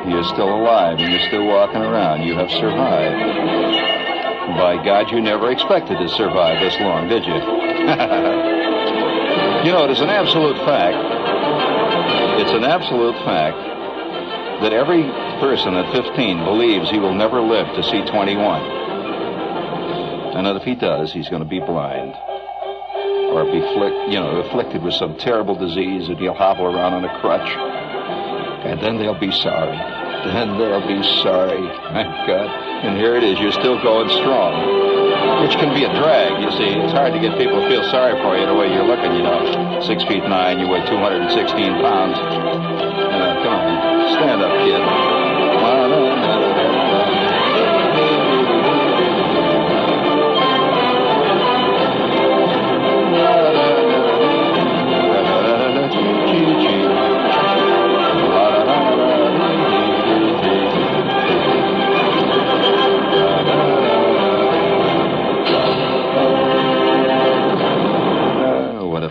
You're still alive and you're still walking around. You have survived. By God, you never expected to survive this long, did you? You know, it is an absolute fact. It's an absolute fact that every person at 15 believes he will never live to see 21. And that if he does, he's going to be blind. Or be afflicted with some terrible disease, and he'll hobble around on a crutch. And then they'll be sorry. Then they'll be sorry. My God. And here it is. You're still going strong. Which can be a drag, you see. It's hard to get people to feel sorry for you the way you're looking, you know. 6'9", you weigh 216 pounds. Come on. Stand up, kid.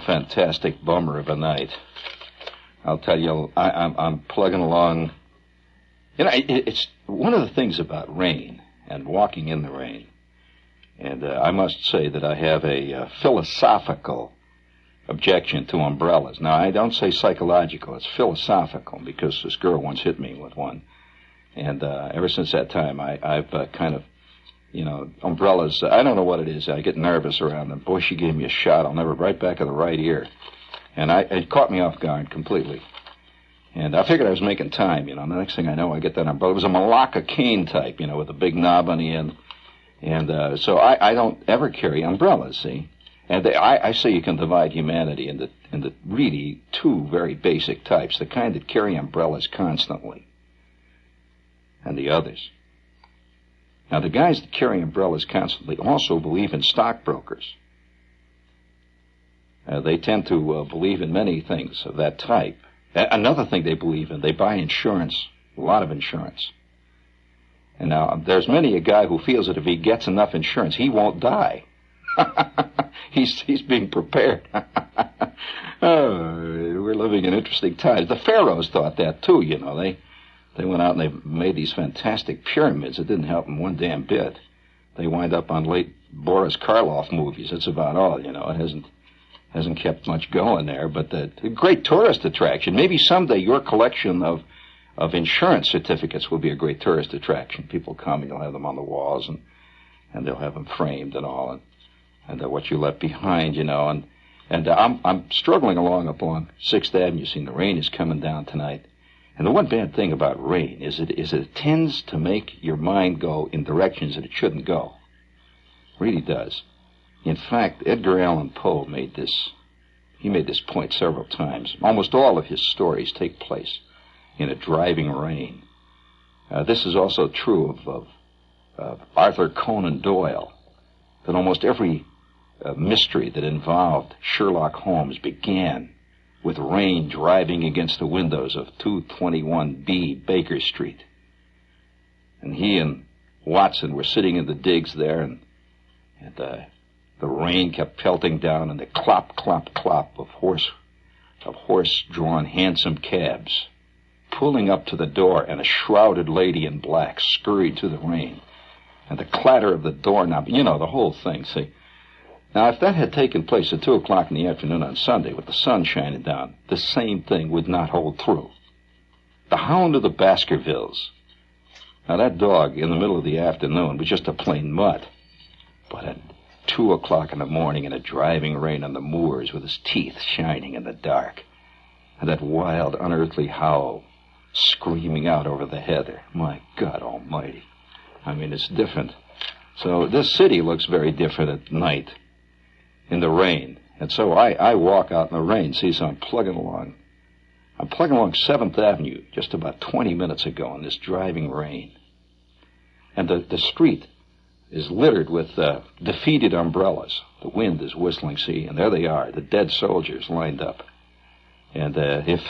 Fantastic bummer of a night. I'll tell you, I'm plugging along. You know, it's one of the things about rain and walking in the rain. And I must say that I have a philosophical objection to umbrellas. Now, I don't say psychological. It's philosophical, because this girl once hit me with one. And ever since that time, I've kind of, you know, umbrellas, I don't know what it is. I get nervous around them. Boy, she gave me a shot. I'll never, right back of the right ear. And it caught me off guard completely. And I figured I was making time, you know. And the next thing I know, I get that umbrella. It was a Malacca cane type, you know, with a big knob on the end. And so I don't ever carry umbrellas, see. And I say you can divide humanity into really two very basic types. The kind that carry umbrellas constantly, and the others. Now, the guys that carry umbrellas constantly also believe in stockbrokers. They tend to believe in many things of that type. Another thing they believe in, they buy insurance, a lot of insurance. And now, there's many a guy who feels that if he gets enough insurance, he won't die. He's being prepared. Oh, we're living in interesting times. The pharaohs thought that, too, you know. They went out and they made these fantastic pyramids. It didn't help them one damn bit. They wind up on late Boris Karloff movies. That's about all, you know. It hasn't kept much going there, but a great tourist attraction. Maybe someday your collection of insurance certificates will be a great tourist attraction. People come and you'll have them on the walls, and they'll have them framed and all, and what you left behind, you know. And I'm struggling along up on 6th Avenue. Seeing the rain is coming down tonight. And the one bad thing about rain is it tends to make your mind go in directions that it shouldn't go. It really does. In fact, Edgar Allan Poe made this point several times. Almost all of his stories take place in a driving rain. This is also true of Arthur Conan Doyle, that almost every mystery that involved Sherlock Holmes began with rain driving against the windows of 221B Baker Street. And he and Watson were sitting in the digs there, and the rain kept pelting down, and the clop, clop, clop of horse-drawn hansom cabs pulling up to the door, and a shrouded lady in black scurried through the rain, and the clatter of the doorknob, you know, the whole thing, see. Now, if that had taken place at 2 o'clock in the afternoon on Sunday with the sun shining down, the same thing would not hold through. The Hound of the Baskervilles. Now, that dog in the middle of the afternoon was just a plain mutt. But at 2 o'clock in the morning in a driving rain on the moors with his teeth shining in the dark, and that wild, unearthly howl screaming out over the heather. My God almighty. I mean, it's different. So this city looks very different at night in the rain. And so I walk out in the rain. See, so I'm plugging along 7th Avenue just about 20 minutes ago in this driving rain. And the street is littered with defeated umbrellas. The wind is whistling, see, and there they are, the dead soldiers lined up. And if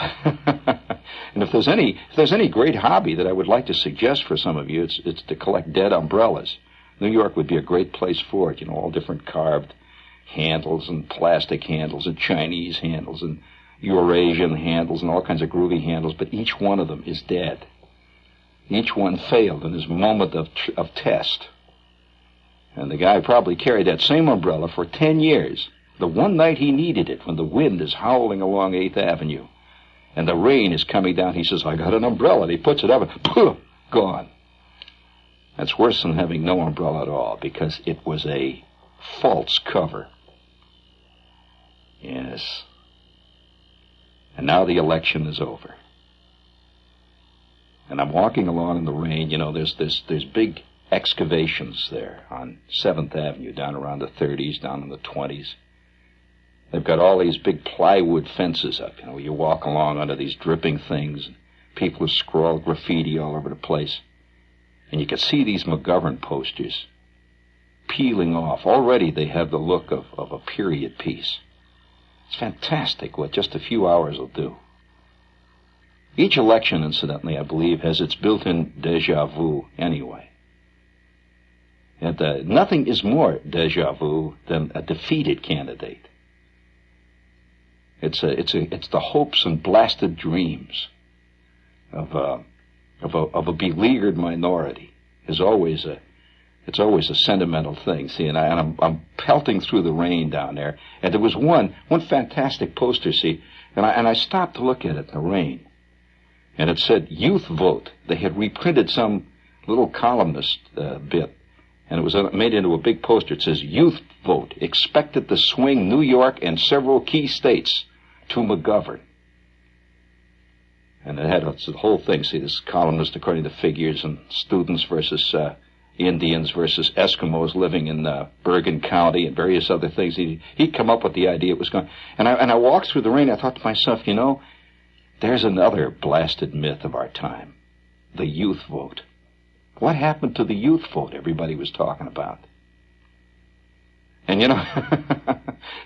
there's any great hobby that I would like to suggest for some of you, it's to collect dead umbrellas. New York would be a great place for it, you know, all different carved handles and plastic handles and Chinese handles and Eurasian handles and all kinds of groovy handles, but each one of them is dead. Each one failed in his moment of test. And the guy probably carried that same umbrella for 10 years. The one night he needed it, when the wind is howling along 8th Avenue and the rain is coming down, he says, I got an umbrella. And he puts it up and poof, gone. That's worse than having no umbrella at all, because it was a false cover. Yes. And now the election is over. And I'm walking along in the rain. You know, there's big excavations there on 7th Avenue, down around the 30s, down in the 20s. They've got all these big plywood fences up, you know, where you walk along under these dripping things, and people have scrawled graffiti all over the place. And you can see these McGovern posters peeling off. Already they have the look of a period piece. It's fantastic what just a few hours will do. Each election, incidentally, I believe, has its built-in déjà vu anyway. And nothing is more déjà vu than a defeated candidate. It's the hopes and blasted dreams of a beleaguered minority. It's always a sentimental thing. See, and I'm pelting through the rain down there, and there was one fantastic poster. See, and I stopped to look at it in the rain, and it said "Youth Vote." They had reprinted some little columnist bit, and it was made into a big poster. It says "Youth Vote expected to swing New York and several key states to McGovern." And it had the whole thing. See, this columnist according to figures, and students versus Indians versus Eskimos living in Bergen County, and various other things. He'd come up with the idea it was going. And I walked through the rain. I thought to myself, you know, there's another blasted myth of our time, the youth vote. What happened to the youth vote everybody was talking about? And, you know,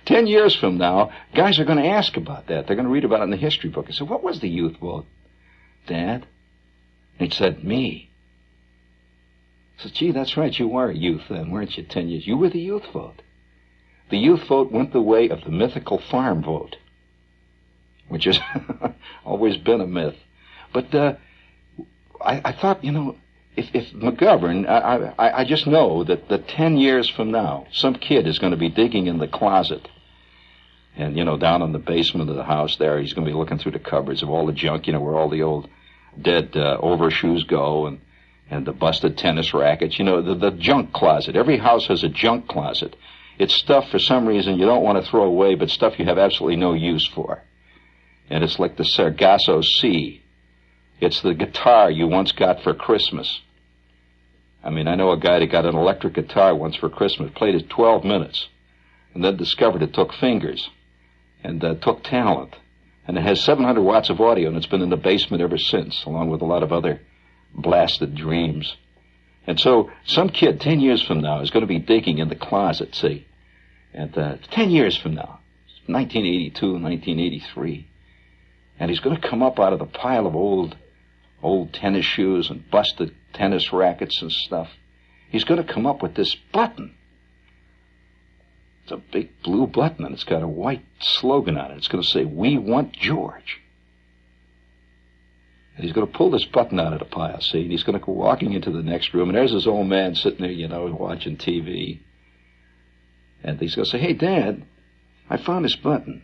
10 years from now, guys are going to ask about that. They're going to read about it in the history book. I said, what was the youth vote, Dad? And he said, me. I said, gee, that's right. You were a youth then, weren't you, 10 years? You were the youth vote. The youth vote went the way of the mythical farm vote, which has always been a myth. But I thought, you know, if McGovern, I just know that 10 years from now, some kid is going to be digging in the closet. And, you know, down in the basement of the house there, he's going to be looking through the cupboards of all the junk, you know, where all the old dead overshoes go, and the busted tennis rackets. You know, the junk closet. Every house has a junk closet. It's stuff for some reason you don't want to throw away, but stuff you have absolutely no use for. And it's like the Sargasso Sea. It's the guitar you once got for Christmas. I mean, I know a guy that got an electric guitar once for Christmas, played it 12 minutes, and then discovered it took fingers and took talent. And it has 700 watts of audio, and it's been in the basement ever since, along with a lot of other blasted dreams. And so some kid 10 years from now is going to be digging in the closet, see, and 10 years from now, 1982, 1983, and he's going to come up out of the pile of old tennis shoes and busted tennis rackets and stuff. He's going to come up with this button. It's a big blue button, and it's got a white slogan on it. It's going to say, "We want George." And he's going to pull this button out of the pile, see, and he's going to go walking into the next room, and there's this old man sitting there, you know, watching TV. And he's going to say, "Hey, Dad, I found this button."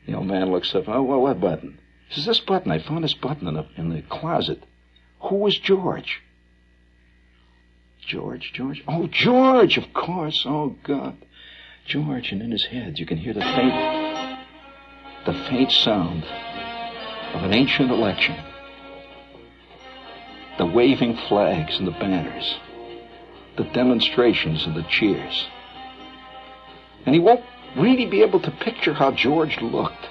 The old man looks up, "Oh, well, what button?" He says, "This button, I found this button in the closet. Who was George?" George? Oh, George, of course. Oh, God. George, and in his head you can hear the faint sound of an ancient election. The waving flags and the banners. The demonstrations and the cheers. And he won't really be able to picture how George looked.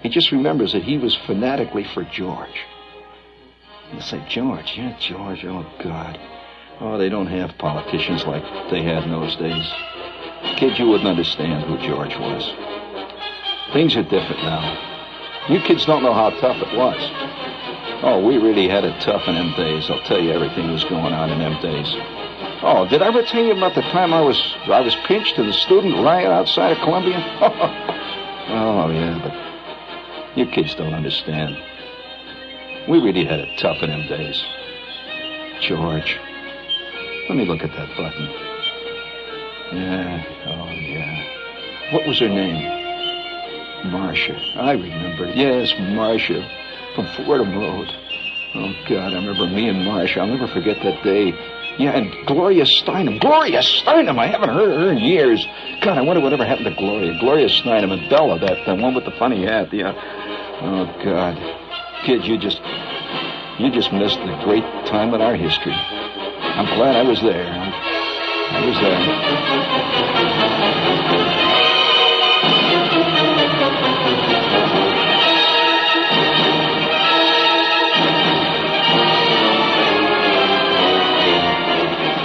He just remembers that he was fanatically for George. And he'll say, "George, yeah, George, oh, God. Oh, they don't have politicians like they had in those days. Kid, you wouldn't understand who George was. Things are different now. You kids don't know how tough it was. Oh, we really had it tough in them days. I'll tell you, everything was going on in them days. Oh, did I ever tell you about the time I was pinched in the student riot outside of Columbia? Oh, yeah, but you kids don't understand. We really had it tough in them days. George. Let me look at that button. Yeah, oh yeah. What was her name? Marcia. I remember. Yes, Marcia. From Fordham Road. Oh, God, I remember me and Marcia. I'll never forget that day. Yeah, and Gloria Steinem. Gloria Steinem! I haven't heard her in years. God, I wonder whatever happened to Gloria. Gloria Steinem and Bella, that one with the funny hat. Yeah. Oh, God. Kid, you just missed the great time in our history. I'm glad I was there. I was there.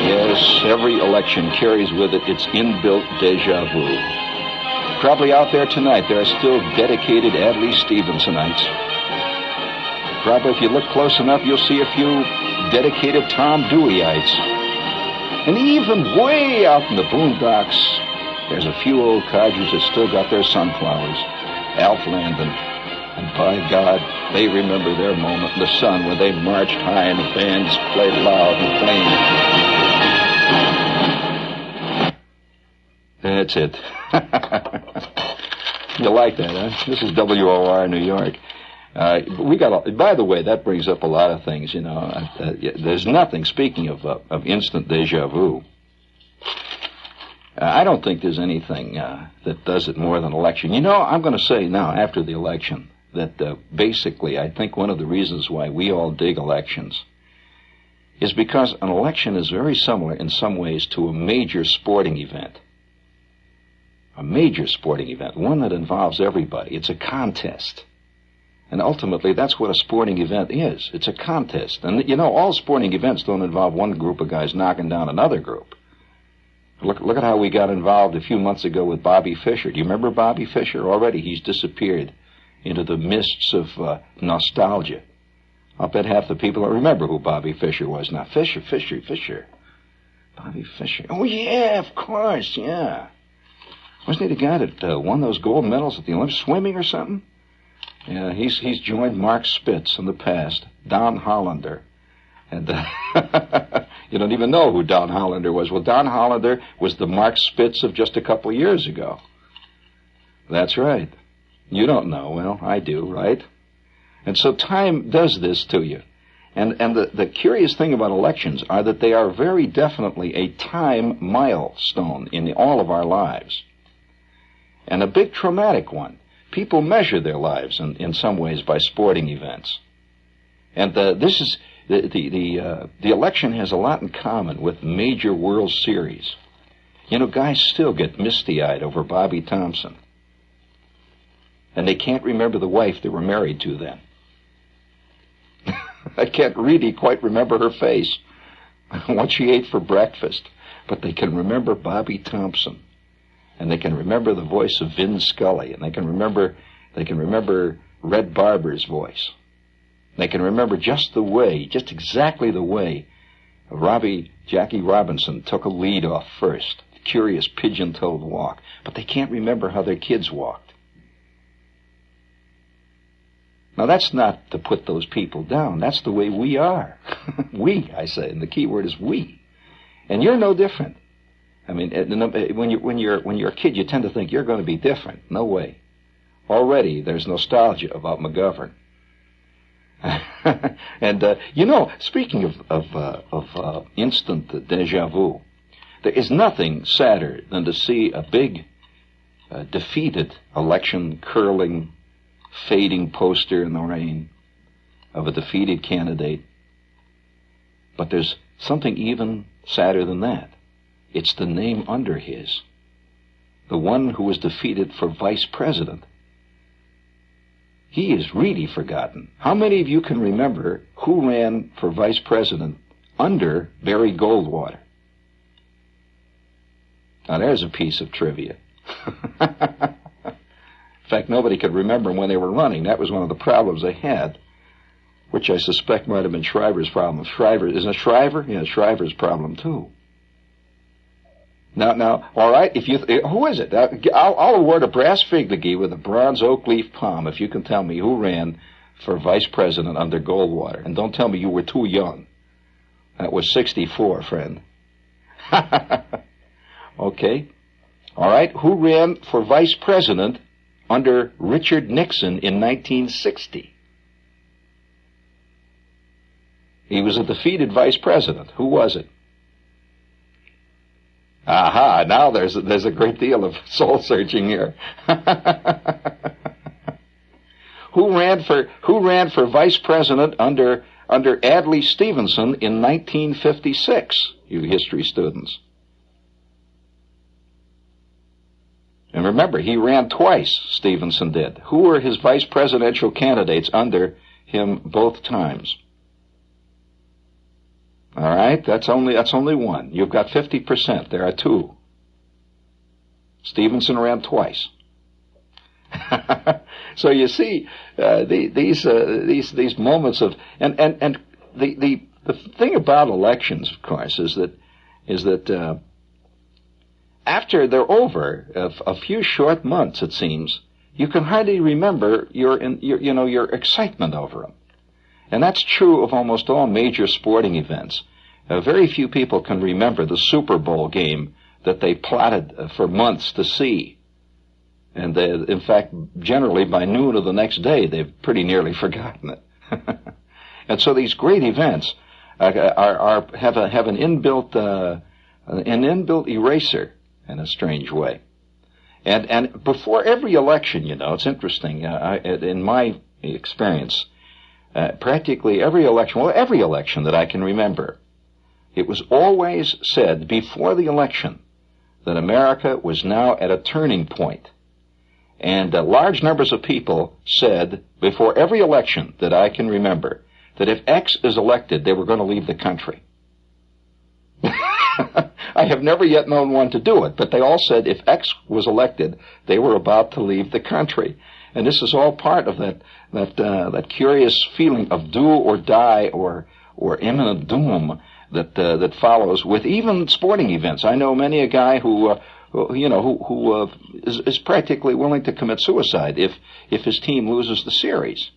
Yes, every election carries with it its inbuilt deja vu. Probably out there tonight, there are still dedicated Adlai Stevensonites. Probably if you look close enough, you'll see a few dedicated Tom Deweyites. And even way out in the boondocks, there's a few old codgers that still got their sunflowers. Alf Landon. And by God, they remember their moment in the sun when they marched high and the bands played loud and plain. That's it. You like that, huh? This is WOR New York. By the way, that brings up a lot of things, you know. There's nothing, speaking of instant deja vu, I don't think there's anything that does it more than election. You know, I'm going to say now, after the election, that basically I think one of the reasons why we all dig elections is because an election is very similar in some ways to a major sporting event. A major sporting event, one that involves everybody. It's a contest. And ultimately, that's what a sporting event is. It's a contest. And, you know, all sporting events don't involve one group of guys knocking down another group. Look at how we got involved a few months ago with Bobby Fischer. Do you remember Bobby Fischer? Already he's disappeared into the mists of nostalgia. I'll bet half the people don't remember who Bobby Fischer was now. Fischer. Bobby Fischer. Oh, yeah, of course, yeah. Wasn't he the guy that won those gold medals at the Olympics, swimming or something? Yeah, he's joined Mark Spitz in the past, Don Hollander. And you don't even know who Don Hollander was. Well, Don Hollander was the Mark Spitz of just a couple of years ago. That's right. You don't know. Well, I do, right? And so time does this to you. And the curious thing about elections are that they are very definitely a time milestone in all of our lives. And a big traumatic one. People measure their lives in some ways by sporting events. And this is the election has a lot in common with major World Series. You know, guys still get misty-eyed over Bobby Thompson. And they can't remember the wife they were married to then. I can't really quite remember her face, what she ate for breakfast, but they can remember Bobby Thompson. And they can remember the voice of Vin Scully, and they can remember Red Barber's voice. They can remember just exactly the way Jackie Robinson took a lead off first, the curious pigeon-toed walk, but they can't remember how their kids walked. Now, that's not to put those people down. That's the way we are. We, I say, and the key word is we. And you're no different. I mean, when you're a kid, you tend to think you're going to be different. No way. Already, there's nostalgia about McGovern. And you know, speaking of instant deja vu, there is nothing sadder than to see a big defeated election curling, fading poster in the rain of a defeated candidate. But there's something even sadder than that. It's the name under his. The one who was defeated for vice president. He is really forgotten. How many of you can remember who ran for vice president under Barry Goldwater? Now there's a piece of trivia. In fact, nobody could remember when they were running. That was one of the problems they had, which I suspect might have been Shriver's problem. Isn't it Shriver? Yeah, Shriver's problem too. Now, all right, who is it? I'll award a brass fig to with a bronze oak leaf palm if you can tell me who ran for vice president under Goldwater. And don't tell me you were too young. That was 64, friend. Okay. All right. Who ran for vice president under Richard Nixon in 1960? He was a defeated vice president. Who was it? Aha, now there's a great deal of soul searching here. Who ran for vice president under Adlai Stevenson in 1956, you history students? And remember, he ran twice, Stevenson did. Who were his vice presidential candidates under him both times? All right, that's only one. You've got 50%. There are two. Stevenson ran twice. So you see, these moments of and the thing about elections, of course, is that after they're over, a few short months, it seems, you can hardly remember your excitement over them. And that's true of almost all major sporting events. Very few people can remember the Super Bowl game that they plotted for months to see. And in fact, generally by noon of the next day, they've pretty nearly forgotten it. And so these great events have an inbuilt eraser in a strange way. And before every election, it's interesting. In my experience, practically every election that I can remember, it was always said before the election that America was now at a turning point. And large numbers of people said before every election that I can remember that if X is elected, they were going to leave the country. I have never yet known one to do it, but they all said if X was elected, they were about to leave the country. And this is all part of that curious feeling of do or die or imminent doom that follows with even sporting events. I know many a guy who is practically willing to commit suicide if his team loses the series.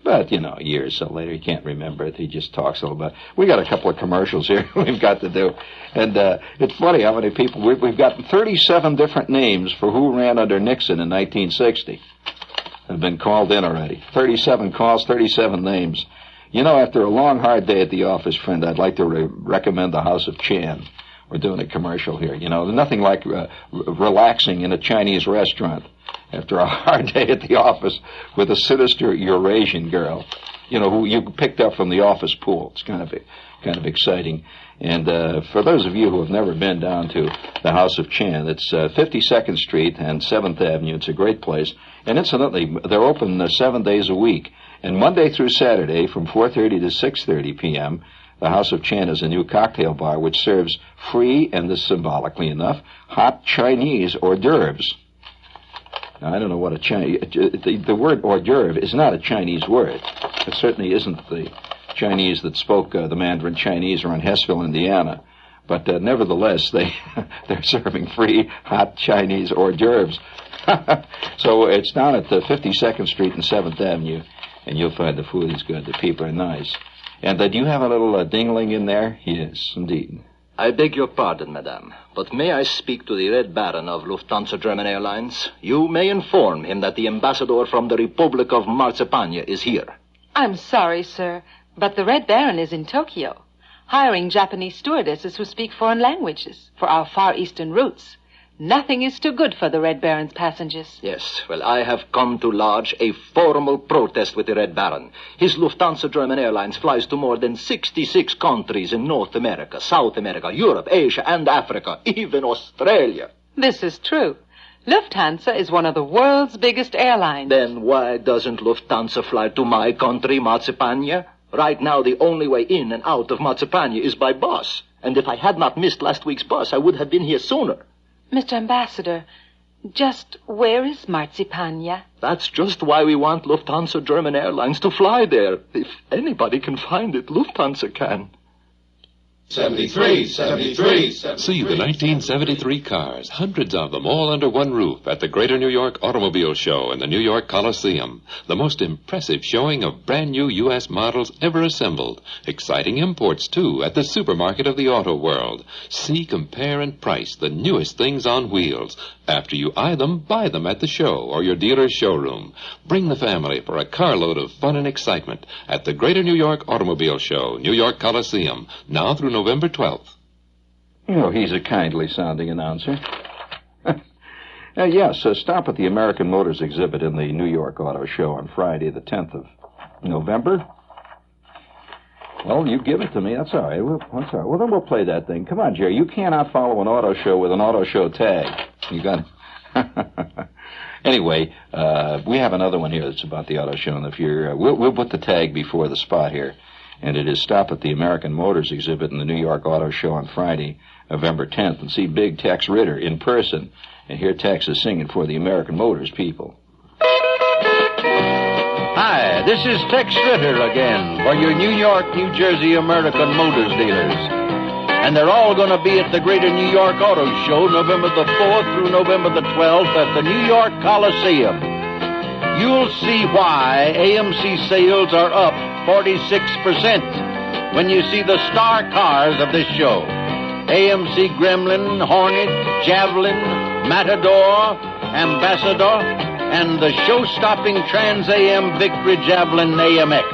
But, years later, he can't remember it. He just talks a little bit. We got a couple of commercials here we've got to do. And it's funny how many people. We've got 37 different names for who ran under Nixon in 1960 have been called in already. 37 calls, 37 names. After a long, hard day at the office, friend, I'd like to recommend the House of Chan. We're doing a commercial here. There's nothing like relaxing in a Chinese restaurant after a hard day at the office with a sinister Eurasian girl, who you picked up from the office pool. It's kind of exciting. And for those of you who have never been down to the House of Chan, it's 52nd Street and 7th Avenue. It's a great place. And incidentally, they're open 7 days a week. And Monday through Saturday from 4:30 to 6:30 p.m., the House of Chan is a new cocktail bar which serves free, and this symbolically enough, hot Chinese hors d'oeuvres. Now, I don't know what a Chinese... The word hors d'oeuvre is not a Chinese word. It certainly isn't the Chinese that spoke the Mandarin Chinese around Hessville, Indiana. But nevertheless, they're serving free, hot Chinese hors d'oeuvres. So it's down at 52nd Street and 7th Avenue, and you'll find the food is good. The people are nice. And do you have a little dingling in there? Yes, indeed. I beg your pardon, madame, but may I speak to the Red Baron of Lufthansa German Airlines? You may inform him that the ambassador from the Republic of Marzipania is here. I'm sorry, sir, but the Red Baron is in Tokyo, hiring Japanese stewardesses who speak foreign languages for our Far Eastern routes. Nothing is too good for the Red Baron's passengers. Yes, well, I have come to lodge a formal protest with the Red Baron. His Lufthansa German Airlines flies to more than 66 countries in North America, South America, Europe, Asia, and Africa, even Australia. This is true. Lufthansa is one of the world's biggest airlines. Then why doesn't Lufthansa fly to my country, Marzipania? Right now, the only way in and out of Marzipania is by bus. And if I had not missed last week's bus, I would have been here sooner. Mr. Ambassador, just where is Marzipania? That's just why we want Lufthansa German Airlines to fly there. If anybody can find it, Lufthansa can. 73, 73, 73. See the 1973 cars, hundreds of them, all under one roof at the Greater New York Automobile Show in the New York Coliseum. The most impressive showing of brand new U.S. models ever assembled. Exciting imports, too, at the supermarket of the auto world. See, compare, and price the newest things on wheels. After you eye them, buy them at the show or your dealer's showroom. Bring the family for a carload of fun and excitement at the Greater New York Automobile Show, New York Coliseum, now through November 12th. You know, he's a kindly sounding announcer. Yes, stop at the American Motors exhibit in the New York Auto Show on Friday, the 10th of November. Well, you give it to me. That's all right. That's all right. Well, then we'll play that thing. Come on, Jerry. You cannot follow an auto show with an auto show tag. You got it? Anyway, we have another one here that's about the auto show, and if you're, we'll put the tag before the spot here, and it is stop at the American Motors exhibit in the New York Auto Show on Friday, November 10th, and see Big Tex Ritter in person, and hear Tex is singing for the American Motors people. Hi, this is Tex Ritter again for your New York, New Jersey American Motors dealers. And they're all going to be at the Greater New York Auto Show November the 4th through November the 12th at the New York Coliseum. You'll see why AMC sales are up 46% when you see the star cars of this show. AMC Gremlin, Hornet, Javelin, Matador, Ambassador, and the show-stopping Trans AM Victory Javelin AMX.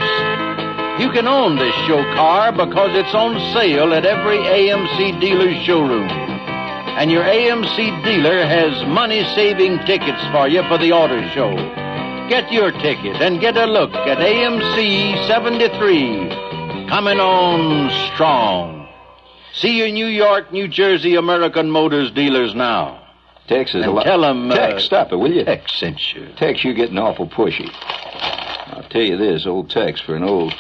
You can own this show car because it's on sale at every AMC dealer's showroom. And your AMC dealer has money-saving tickets for you for the auto show. Get your ticket and get a look at AMC 73 coming on strong. See your New York, New Jersey American Motors dealers now. Tex is and tell them... Tex, stop it, will you? Tex sent you. Tex, you're getting awful pushy. I'll tell you this, old Tex, for an old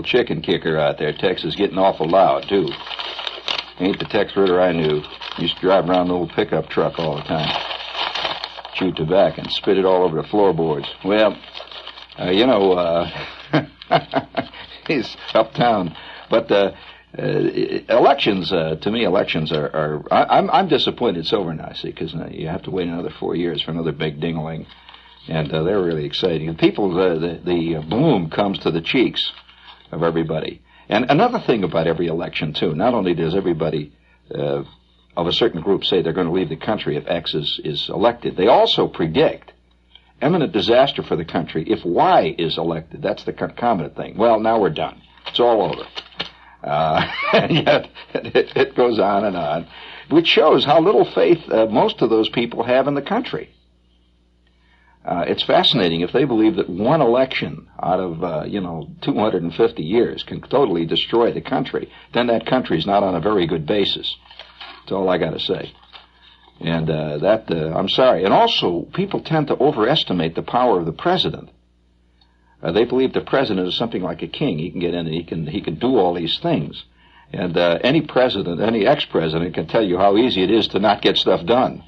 chicken kicker out there, Tex is getting awful loud, too. Ain't the Tex Ritter I knew. Used to drive around an old pickup truck all the time. Chew tobacco and spit it all over the floorboards. Well, he's uptown. But elections, to me, elections are I'm disappointed it's over now, see, because you have to wait another 4 years for another big ding-a-ling. And they're really exciting. And people, the bloom comes to the cheeks of everybody. And another thing about every election, too, not only does everybody of a certain group say they're going to leave the country if X is elected, they also predict imminent disaster for the country if Y is elected. That's the concomitant thing. Well, now we're done. It's all over. And yet it goes on, which shows how little faith most of those people have in the country. It's fascinating if they believe that one election out of 250 years can totally destroy the country, then that country's not on a very good basis. That's all I got to say. And I'm sorry. And also, people tend to overestimate the power of the president. They believe the president is something like a king. He can get in and he can do all these things. And any president, any ex-president can tell you how easy it is to not get stuff done.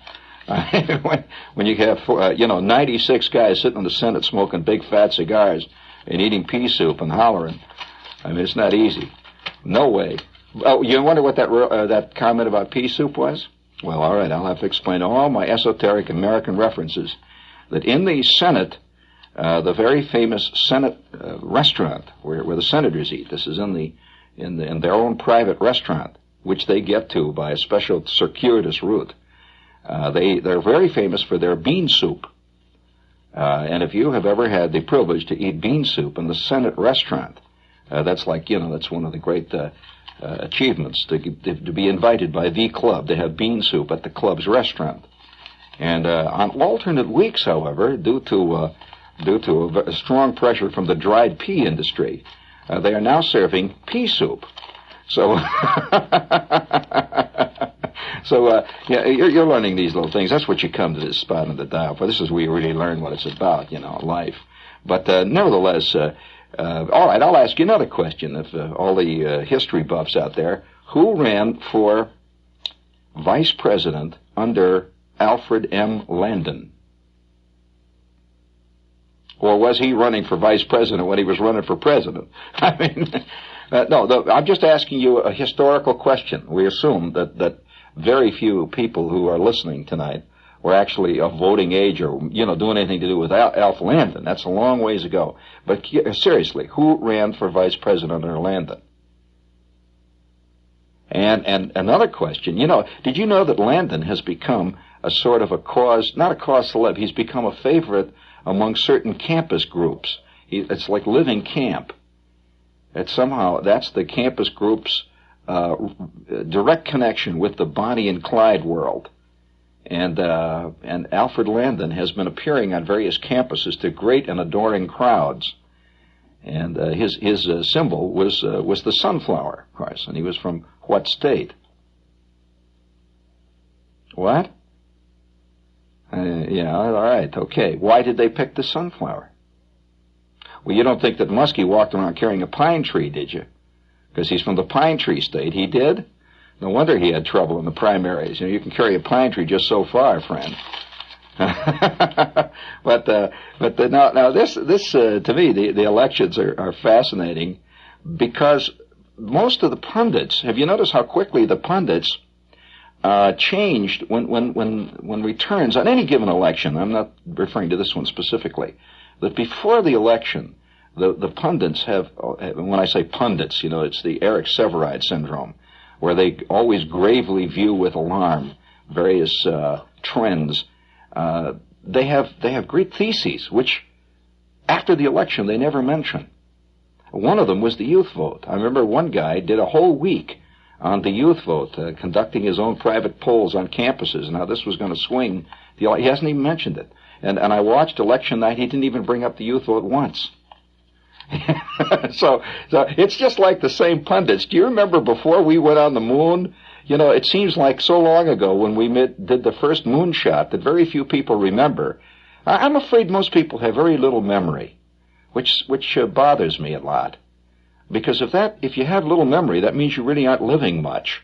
When you have 96 guys sitting in the Senate smoking big fat cigars and eating pea soup and hollering, I mean, it's not easy. No way. Oh, you wonder what that comment about pea soup was? Well, all right, I'll have to explain all my esoteric American references. That in the Senate, the very famous Senate restaurant where the senators eat. This is in their own private restaurant, which they get to by a special circuitous route. They're very famous for their bean soup. And if you have ever had the privilege to eat bean soup in the Senate restaurant, that's like, that's one of the great achievements, to be invited by the club to have bean soup at the club's restaurant. And on alternate weeks, however, due to a strong pressure from the dried pea industry, they are now serving pea soup. So, you're learning these little things. That's what you come to this spot on the dial for. This is where you really learn what it's about, life. But nevertheless, all right, I'll ask you another question. If all the history buffs out there, who ran for vice president under Alfred M. Landon? Or was he running for vice president when he was running for president? I mean, No, I'm just asking you a historical question. We assume that very few people who are listening tonight were actually of voting age or, doing anything to do with Alf Landon. That's a long ways ago. But seriously, who ran for vice president under Landon? And another question, did you know that Landon has become a sort of not a cause celeb, he's become a favorite among certain campus groups. It's like living camp. That's the campus group's direct connection with the Bonnie and Clyde world. And Alfred Landon has been appearing on various campuses to great and adoring crowds. And his symbol was the sunflower, of course. And he was from what state? What? Yeah, all right, okay. Why did they pick the sunflower? Well, you don't think that Muskie walked around carrying a pine tree, did you? Because he's from the pine tree state. He did? No wonder he had trouble in the primaries. You can carry a pine tree just so far, friend. But now this to me, the elections are fascinating because most of the pundits, have you noticed how quickly the pundits changed when returns on any given election? I'm not referring to this one specifically. That before the election, the pundits have, when I say pundits, it's the Eric Sevareid syndrome, where they always gravely view with alarm various trends. They have great theses, which after the election they never mention. One of them was the youth vote. I remember one guy did a whole week on the youth vote, conducting his own private polls on campuses, and how this was going to swing. He hasn't even mentioned it. And I watched election night, he didn't even bring up the youth vote once. So it's just like the same pundits. Do you remember before we went on the moon? It seems like so long ago when we did the first moonshot that very few people remember. I'm afraid most people have very little memory, which bothers me a lot. Because if you have little memory, that means you really aren't living much.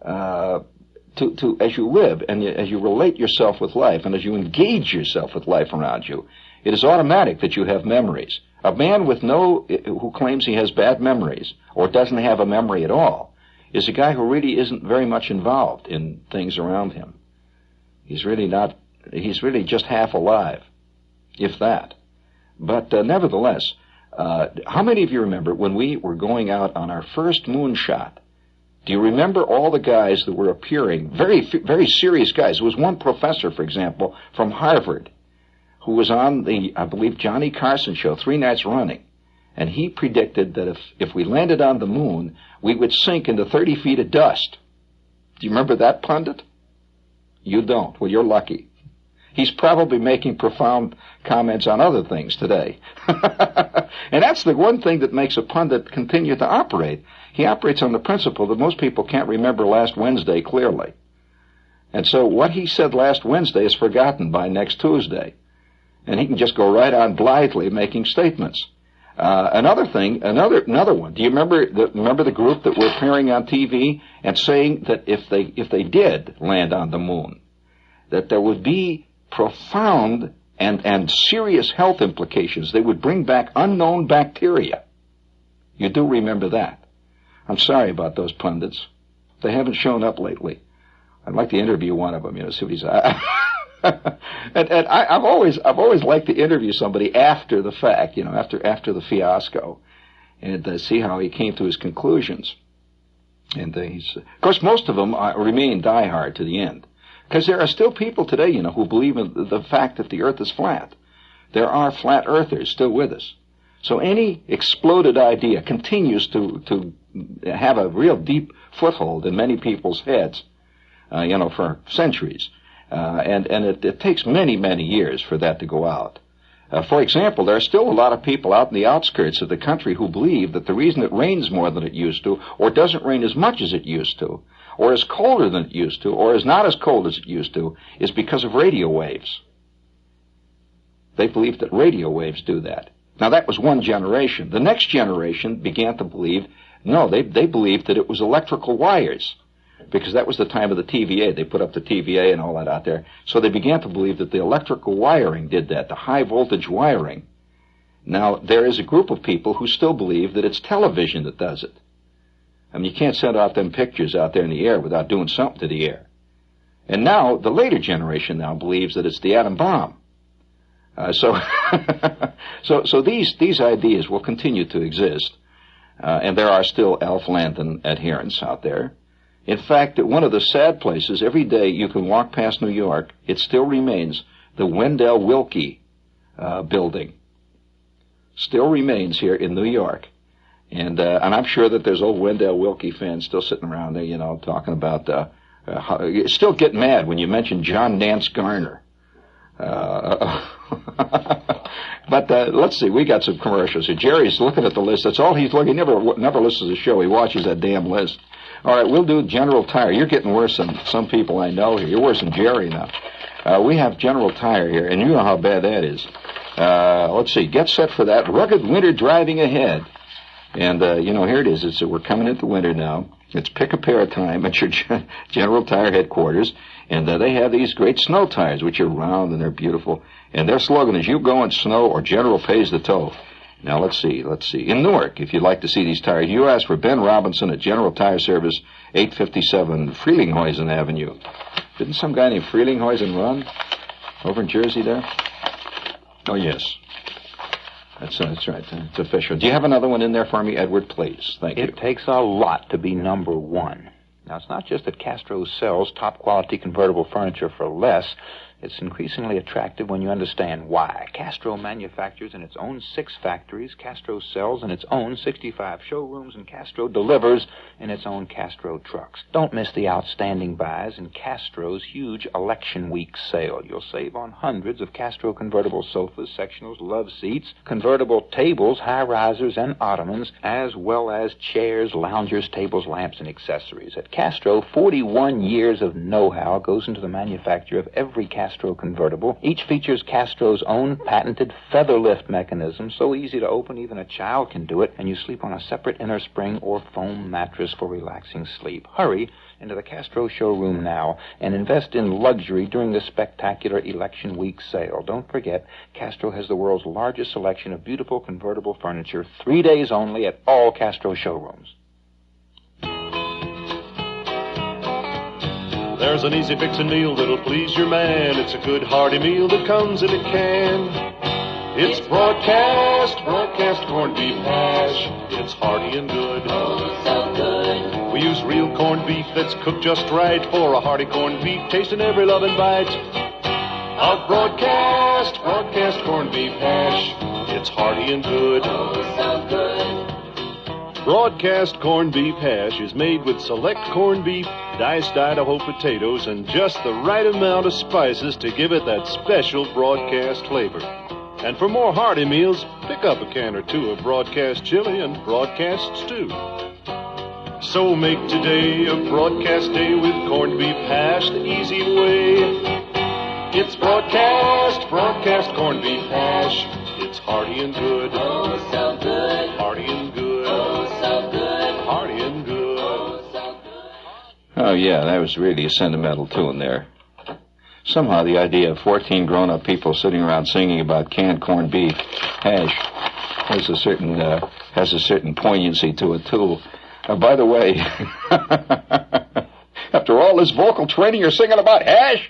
As you live and as you relate yourself with life and as you engage yourself with life around you, it is automatic that you have memories. A man who claims he has bad memories or doesn't have a memory at all is a guy who really isn't very much involved in things around him. He's really just half alive, if that. But nevertheless, how many of you remember when we were going out on our first moonshot? Do you remember all the guys that were appearing, very, very serious guys? There was one professor, for example, from Harvard, who was on the, I believe, Johnny Carson show 3 nights running. And he predicted that if we landed on the moon, we would sink into 30 feet of dust. Do you remember that pundit? You don't. Well, you're lucky. He's probably making profound comments on other things today. And that's the one thing that makes a pundit continue to operate. He operates on the principle that most people can't remember last Wednesday clearly. And so what he said last Wednesday is forgotten by next Tuesday. And he can just go right on blithely making statements. Another one. Do you remember the group that were appearing on TV and saying that if they did land on the moon, that there would be profound and serious health implications? They would bring back unknown bacteria. You do remember that. I'm sorry about those pundits. They haven't shown up lately. I'd like to interview one of them, see what he's. And I've always liked to interview somebody after the fact, after the fiasco, and see how he came to his conclusions. And of course, most of them remain diehard to the end, because there are still people today, who believe in the fact that the Earth is flat. There are flat earthers still with us. So any exploded idea continues to have a real deep foothold in many people's heads, for centuries. And it takes many, many years for that to go out. For example, there are still a lot of people out in the outskirts of the country who believe that the reason it rains more than it used to, or doesn't rain as much as it used to, or is colder than it used to, or is not as cold as it used to, is because of radio waves. They believe that radio waves do that. Now, that was one generation. The next generation began to believe, no, they believed that it was electrical wires, because that was the time of the TVA. They put up the TVA and all that out there. So they began to believe that the electrical wiring did that, the high voltage wiring. Now, there is a group of people who still believe that it's television that does it. I mean, you can't send out them pictures out there in the air without doing something to the air. And now, the later generation now believes that it's the atom bomb. So these ideas will continue to exist. And there are still Alf Landon adherents out there. In fact, at one of the sad places, every day you can walk past New York, it still remains the Wendell Willkie building. Still remains here in New York. And I'm sure that there's old Wendell Willkie fans still sitting around there, you know, talking about, still get mad when you mention John Nance Garner. But let's see, we got some commercials here. Jerry's looking at the list. That's all he's looking. He never listens to the show. He watches that damn list. All right, we'll do General Tire. You're getting worse than some people I know here. You're worse than Jerry now. We have General Tire here, and you know how bad that is. Let's see, get set for that rugged winter driving ahead. And, you know, here it is. We're coming into winter now. It's pick-a-pair time at your General Tire headquarters. And they have these great snow tires, which are round and they're beautiful. And their slogan is, you go in snow or General pays the toll. Now, let's see. In Newark, if you'd like to see these tires, you ask for Ben Robinson at General Tire Service, 857 Frelinghuysen Avenue. Didn't some guy named Frelinghuysen run over in Jersey there? Oh, yes. That's right. It's official. Do you have another one in there for me, Edward, please? Thank you. It takes a lot to be number one. Now, it's not just that Castro sells top-quality convertible furniture for less. It's increasingly attractive when you understand why. Castro manufactures in its own 6 factories. Castro sells in its own 65 showrooms, and Castro delivers in its own Castro trucks. Don't miss the outstanding buys in Castro's huge Election Week sale. You'll save on hundreds of Castro convertible sofas, sectionals, love seats, convertible tables, high-risers, and ottomans, as well as chairs, loungers, tables, lamps, and accessories. At Castro, 41 years of know-how goes into the manufacture of every Castro convertible. Each features Castro's own patented feather lift mechanism, so easy to open even a child can do it, and you sleep on a separate inner spring or foam mattress for relaxing sleep. Hurry into the Castro showroom now and invest in luxury during the spectacular Election Week sale. Don't forget, Castro has the world's largest selection of beautiful convertible furniture, 3 days only at all Castro showrooms. There's an easy fixin' meal that'll please your man. It's a good hearty meal that comes in a can. It's broadcast corned beef hash. It's hearty and good. Oh, so good. We use real corned beef that's cooked just right for a hearty corned beef tasting every loving bite. Of broadcast corned beef hash. It's hearty and good. Oh, so good. Broadcast corned beef hash is made with select corned beef, diced Idaho potatoes, and just the right amount of spices to give it that special broadcast flavor. And for more hearty meals, pick up a can or two of broadcast chili and broadcast stew. So make today a broadcast day with corned beef hash the easy way. It's broadcast corned beef hash. It's hearty and good. Oh, so good. Hearty and good. Oh, so good. Hearty and good. Oh, so good. Oh, yeah, that was really a sentimental tune there. Somehow the idea of 14 grown-up people sitting around singing about canned corned beef hash has a certain poignancy to it, too. By the way, after all this vocal training, you're singing about hash?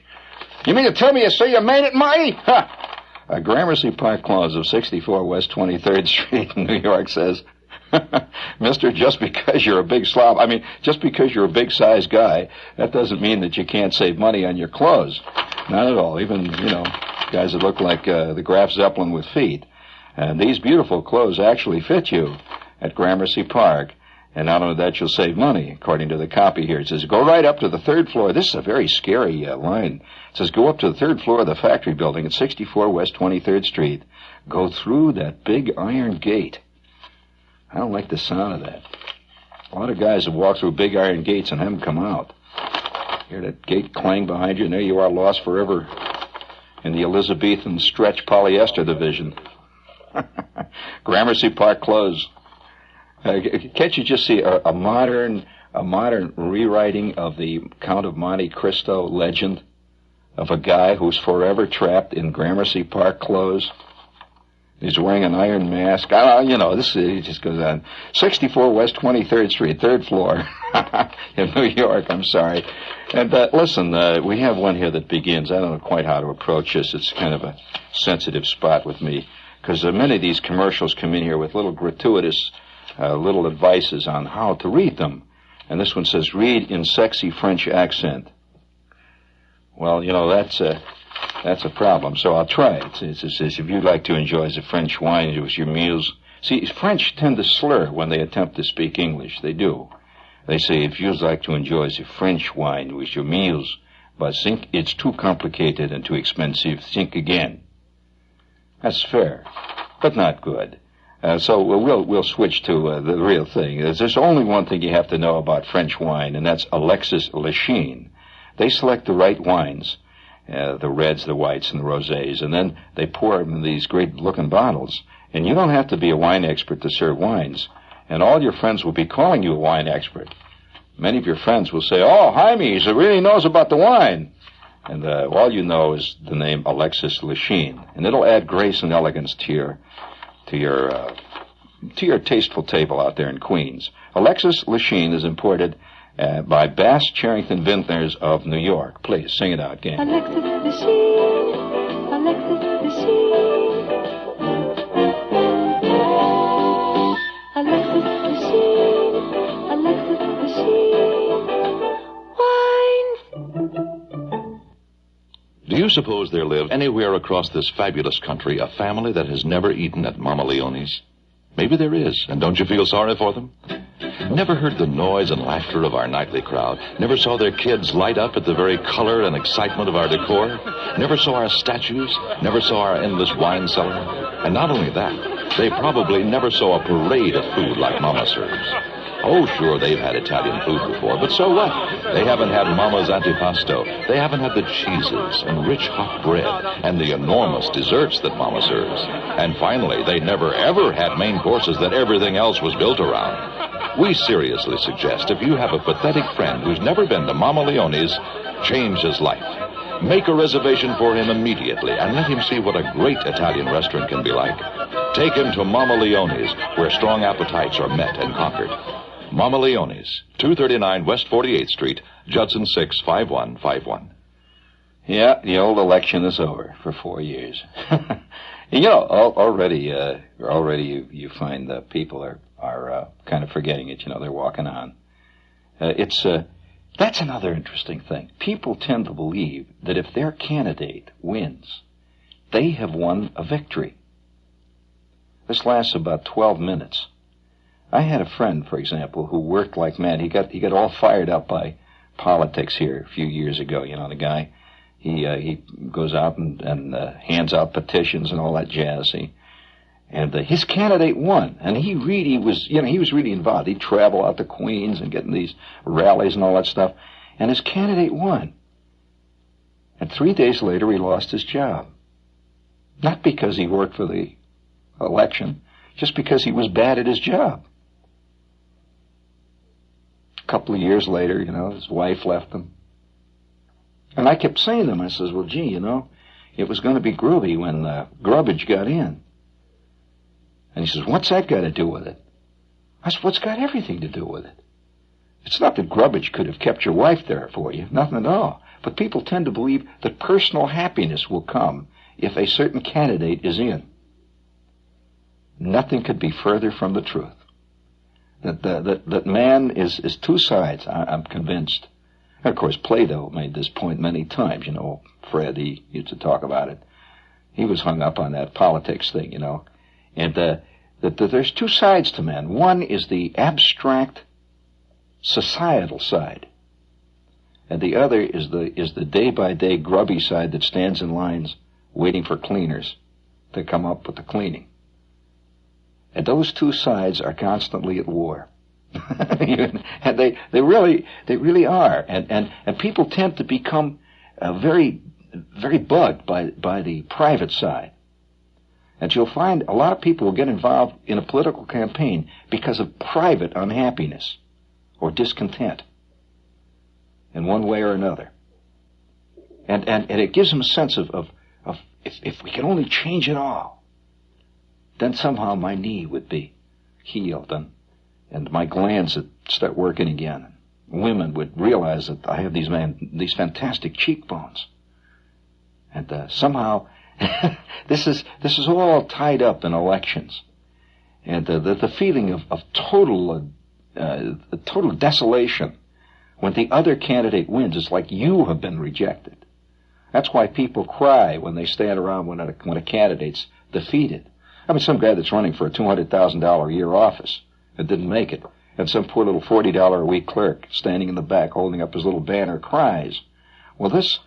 You mean to tell me you say you made it, Marty? Ha! Gramercy Park Clause of 64 West 23rd Street in New York says, Mister, just because you're a big slob, just because you're a big-sized guy, that doesn't mean that you can't save money on your clothes. Not at all. Even, guys that look like the Graf Zeppelin with feet. And these beautiful clothes actually fit you at Gramercy Park. And not only that, you'll save money, according to the copy here. It says, go right up to the 3rd floor. This is a very scary line. It says, go up to the 3rd floor of the factory building at 64 West 23rd Street. Go through that big iron gate. I don't like the sound of that. A lot of guys have walked through big iron gates and haven't come out. Hear that gate clang behind you, and there you are, lost forever in the Elizabethan stretch polyester division. Gramercy Park Clothes. Can't you just see a modern rewriting of the Count of Monte Cristo legend of a guy who's forever trapped in Gramercy Park clothes? He's wearing an iron mask. It just goes on. 64 West 23rd Street, 3rd floor in New York, I'm sorry. And listen, we have one here that begins. I don't know quite how to approach this. It's kind of a sensitive spot with me, because many of these commercials come in here with little gratuitous little advices on how to read them. And this one says, read in sexy French accent. Well, that's a problem, so I'll try it. It says, if you'd like to enjoy the French wine with your meals. See, French tend to slur when they attempt to speak English. They do. They say, if you'd like to enjoy the French wine with your meals, but think it's too complicated and too expensive, think again. That's fair, but not good. So we'll switch to the real thing. There's only one thing you have to know about French wine, and that's Alexis Lechine. They select the right wines, the reds, the whites, and the rosés, and then they pour them in these great-looking bottles. And you don't have to be a wine expert to serve wines, and all your friends will be calling you a wine expert. Many of your friends will say, oh, Jaime, he really knows about the wine. And all you know is the name Alexis Lechine, and it'll add grace and elegance to your tasteful table out there in Queens. Alexis Lechine is imported by Bass Charrington Vintners of New York. Please, sing it out, gang. Alexis Lechine, Alexis Lechine, Alexis Lechine, Alexis Lechine, wines. Do you suppose there lives anywhere across this fabulous country a family that has never eaten at Mama Leone's? Maybe there is, and don't you feel sorry for them? Never heard the noise and laughter of our nightly crowd? Never saw their kids light up at the very color and excitement of our decor? Never saw our statues? Never saw our endless wine cellar? And not only that, they probably never saw a parade of food like Mama serves. Oh, sure, they've had Italian food before, but so what? They haven't had Mama's antipasto. They haven't had the cheeses and rich hot bread and the enormous desserts that Mama serves. And finally, they never ever had main courses that everything else was built around. We seriously suggest if you have a pathetic friend who's never been to Mama Leone's, change his life. Make a reservation for him immediately and let him see what a great Italian restaurant can be like. Take him to Mama Leone's, where strong appetites are met and conquered. Mama Leone's, 239 West 48th Street, Judson 6, 5151. Yeah, the old election is over for 4 years. Already you find that people are kind of forgetting it. They're walking on. That's another interesting thing. People tend to believe that if their candidate wins, they have won a victory. This lasts about 12 minutes. I had a friend, for example, who worked like mad. He got all fired up by politics here a few years ago. The guy, he goes out and hands out petitions and all that jazz. His candidate won, and he was really involved. He'd travel out to Queens and get in these rallies and all that stuff, and his candidate won. And 3 days later, he lost his job. Not because he worked for the election, just because he was bad at his job. A couple of years later, his wife left him. And I kept saying to him, I says, well, gee, it was going to be groovy when Grubbage got in. And he says, what's that got to do with it? I said, what's got everything to do with it? It's not that Grubbage could have kept your wife there for you, nothing at all. But people tend to believe that personal happiness will come if a certain candidate is in. Nothing could be further from the truth. That man is two sides, I'm convinced. And of course, Plato made this point many times. Fred, he used to talk about it. He was hung up on that politics thing, And that there's two sides to man. One is the abstract societal side, and the other is the day-by-day grubby side that stands in lines waiting for cleaners to come up with the cleaning. And those two sides are constantly at war. And they really are. And people tend to become very, very bugged by the private side. And you'll find a lot of people will get involved in a political campaign because of private unhappiness or discontent in one way or another. And it gives them a sense of if we could only change it all, then somehow my knee would be healed, and my glands would start working again. Women would realize that I have these fantastic cheekbones. And somehow, this is all tied up in elections. And the feeling of total desolation when the other candidate wins is like you have been rejected. That's why people cry when they stand around when a candidate's defeated. I mean, some guy that's running for a $200,000 a year office and didn't make it, and some poor little $40 a week clerk standing in the back holding up his little banner cries. Well, this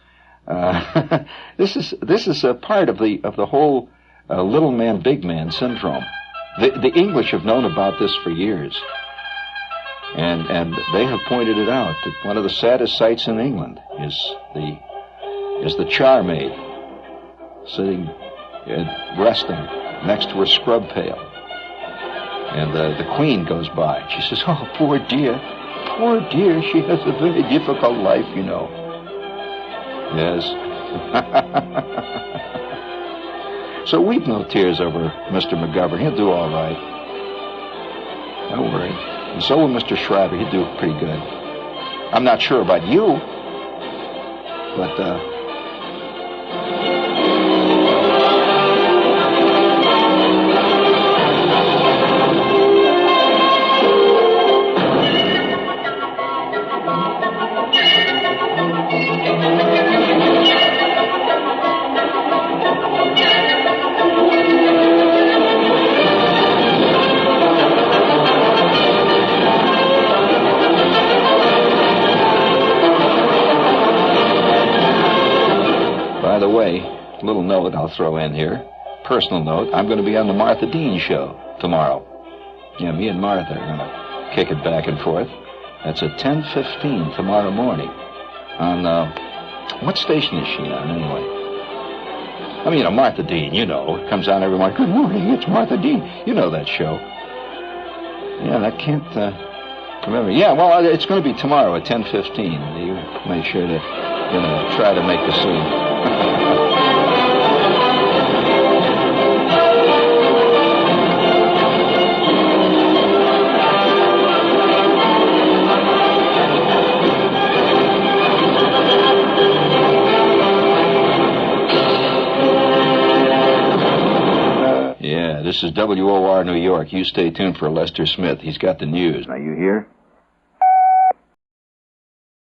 is a part of the whole little man, big man syndrome. The English have known about this for years, and they have pointed it out that one of the saddest sights in England is the charmaid sitting resting next to her scrub pail. And the Queen goes by. She says, "Oh, poor dear, she has a very difficult life, you know." Yes. So weep no tears over Mr. McGovern. He'll do all right. Don't worry. And so will Mr. Shriver. He'll do pretty good. I'm not sure about you, but by the way, little note I'll throw in here, personal note, I'm going to be on the Martha Dean show tomorrow. Yeah, me and Martha are going to kick it back and forth. That's at 10:15 tomorrow morning on, what station is she on anyway? I mean, Martha Dean, you know, it comes on every morning. Good morning, it's Martha Dean. You know that show. Yeah, I can't remember. Yeah, well, it's going to be tomorrow at 10:15. You make sure to, try to make the scene. Yeah, this is WOR New York. You stay tuned for Lester Smith. He's got the news. Now, you hear?